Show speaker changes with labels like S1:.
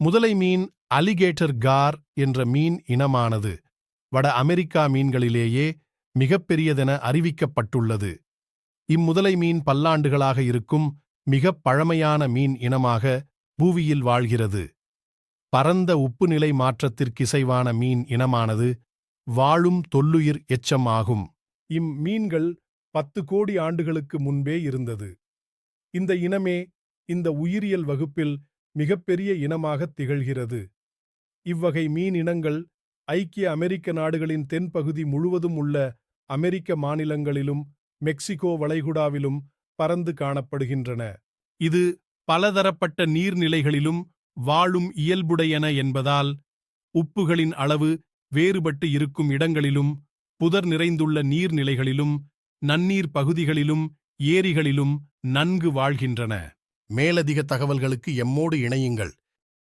S1: முதலை மீன் alligator car என்ற மீன் இனமானது வட அமெரிக்கா மீன்களிலேயே மிகப்பெரியதென அறிவிக்கப்பட்டுள்ளது. இம்முதலை மீன் பல்லாண்டுகளாக இருக்கும் மிகப் பழமையான மீன் இனமாக பூவியில் வாழ்கிறது. பரந்த உப்புநிலை மாற்றத்திற்கிசைவான மீன் இனமானது வாழும் தொல்லுயிர் எச்சம் ஆகும். இம்மீன்கள் 10 கோடி ஆண்டுகளுக்கு முன்பே இருந்தது. இந்த இனமே இந்த உயிரியல் வகுப்பில் மிகப்பெரிய இனமாகத் திகழ்கிறது. இவ்வகை மீன் இனங்கள் ஐக்கிய அமெரிக்க நாடுகளின் தென்பகுதி முழுவதும் உள்ள அமெரிக்க மாநிலங்களிலும் மெக்சிகோ வளைகுடாவிலும் பரந்து காணப்படுகின்றன. இது பலதரப்பட்ட நீர்நிலைகளிலும் வாழும் இயல்புடையன என்பதால் உப்புகளின் அளவு வேறுபட்டு இருக்கும் இடங்களிலும் புதர் நிறைந்துள்ள நீர்நிலைகளிலும் நன்னீர் பகுதிகளிலும் ஏரிகளிலும் நன்கு வாழ்கின்றன. மேலதிக தகவல்களுக்கு எம்மோடு இணையுங்கள்.